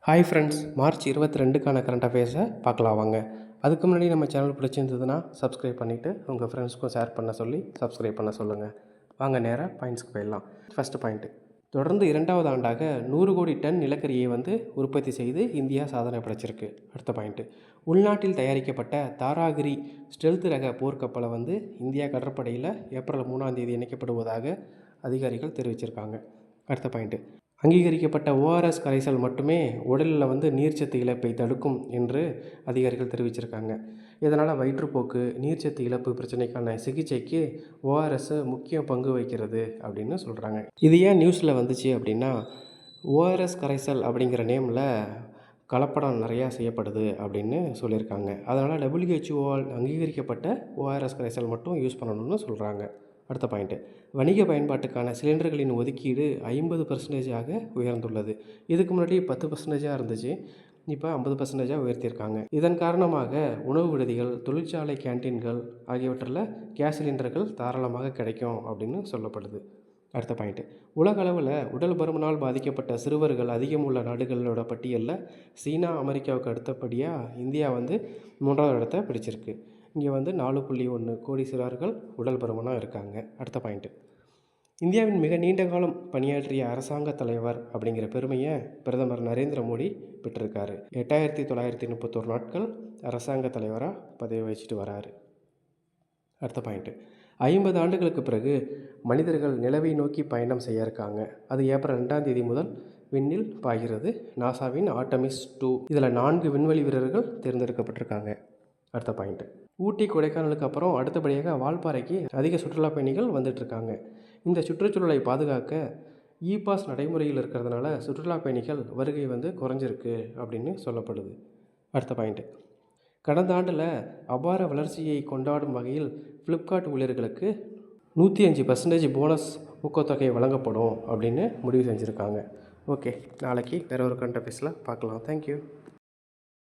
Hi friends, March 22க்கான current அஃபேர்ஸை பார்க்கலாம் வாங்க. அதுக்கு முன்னாடி நம்ம சேனல் பிடிச்சிருந்ததுன்னா சப்ஸ்கிரைப் பண்ணிவிட்டு உங்கள் ஃப்ரெண்ட்ஸ்க்கும் ஷேர் பண்ண சொல்லி சப்ஸ்கிரைப் பண்ண சொல்லுங்கள். வாங்க நேராக பாயிண்ட்ஸ்க்கு போயிடலாம். ஃபஸ்ட்டு பாயிண்ட்டு, தொடர்ந்து 2வது ஆண்டாக 100 கோடி டன் நிலக்கரியை உற்பத்தி செய்து இந்தியா சாதனை படைச்சிருக்கு. அடுத்த பாயிண்ட்டு, உள்நாட்டில் தயாரிக்கப்பட்ட தாராகிரி ஸ்டெல்த் ரக போர்க்கப்பலை இந்தியா கடற்படையில் ஏப்ரல் 3ஆம் தேதி இணைக்கப்படுவதாக அதிகாரிகள் தெரிவிச்சிருக்காங்க. அடுத்த பாயிண்ட்டு, அங்கீகரிக்கப்பட்ட ஓஆர்எஸ் கரைசல் மட்டுமே உடலில் நீர்ச்சத்து இழப்பை தடுக்கும் என்று அதிகாரிகள் தெரிவிச்சிருக்காங்க. இதனால் வயிற்றுப்போக்கு, நீர்ச்சத்து இழப்பு பிரச்சனைக்கான சிகிச்சைக்கு ஓஆர்எஸ் முக்கிய பங்கு வகிக்கிறது அப்படின்னு சொல்கிறாங்க. இது ஏன் நியூஸில் வந்துச்சு அப்படின்னா, ஓஆர்எஸ் கரைசல் அப்படிங்கிற நேமில் கலப்படம் நிறையா செய்யப்படுது அப்படின்னு சொல்லியிருக்காங்க. அதனால் WHO அங்கீகரிக்கப்பட்ட ஓஆர்எஸ் கரைசல் மட்டும் யூஸ் பண்ணணும்னு சொல்கிறாங்க. அடுத்த பாயிண்ட்டு, வணிக பயன்பாட்டுக்கான சிலிண்டர்களின் ஒதுக்கீடு 50% உயர்ந்துள்ளது. இதுக்கு முன்னாடி 10% இருந்துச்சு, இப்போ 50% உயர்த்தியிருக்காங்க. இதன் காரணமாக உணவு விடுதிகள், தொழிற்சாலை கேன்டீன்கள் ஆகியவற்றில் கேஸ் சிலிண்டர்கள் தாராளமாக கிடைக்கும் அப்படின்னு சொல்லப்படுது. அடுத்த பாயிண்ட்டு, உலக அளவில் உடல் பருமனால் பாதிக்கப்பட்ட சிறுவர்கள் அதிகம் உள்ள நாடுகளோட பட்டியலில் சீனா, அமெரிக்காவுக்கு அடுத்தபடியாக இந்தியா 3வது இடத்தை பிடிச்சிருக்கு. இங்கே 4.1 கோடி சிறார்கள் உடல் பருமனாக இருக்காங்க. அடுத்த பாயிண்ட்டு, இந்தியாவின் மிக நீண்ட காலம் பணியாற்றிய அரசாங்க தலைவர் அப்படிங்கிற பெருமையை பிரதமர் நரேந்திர மோடி பெற்றிருக்காரு. 8931 நாட்கள் அரசாங்க தலைவராக பதவி வகிச்சுட்டு வராரு. அடுத்த பாயிண்ட்டு, 50 ஆண்டுகளுக்கு பிறகு மனிதர்கள் நிலவை நோக்கி பயணம் செய்ய இருக்காங்க. அது ஏப்ரல் 2ஆம் தேதி முதல் விண்ணில் பாய்கிறது. நாசாவின் ஆர்டமிஸ் 2 இதில் 4 விண்வெளி வீரர்கள் தேர்ந்தெடுக்கப்பட்டிருக்காங்க. அடுத்த பாயிண்ட்டு, ஊட்டி, கொடைக்கானலுக்கு அப்புறம் அடுத்தபடியாக வால்பாறைக்கு அதிக சுற்றுலா பயணிகள் வந்துட்டுருக்காங்க. இந்த சுற்றுச்சூழலை பாதுகாக்க இபாஸ் நடைமுறையில் இருக்கிறதுனால சுற்றுலா பயணிகள் வருகை குறைஞ்சிருக்கு அப்படின்னு சொல்லப்படுது. அடுத்த பாயிண்ட்டு, கடந்த ஆண்டில் அபார வளர்ச்சியை கொண்டாடும் வகையில் ஃப்ளிப்கார்ட் ஊழியர்களுக்கு 105% போனஸ் ஊக்கத்தொகை வழங்கப்படும் அப்படின்னு முடிவு செஞ்சுருக்காங்க. ஓகே, நாளைக்கு வேற ஒரு கரண்ட் அஃபேர்ஸில் பார்க்கலாம். தேங்க்யூ.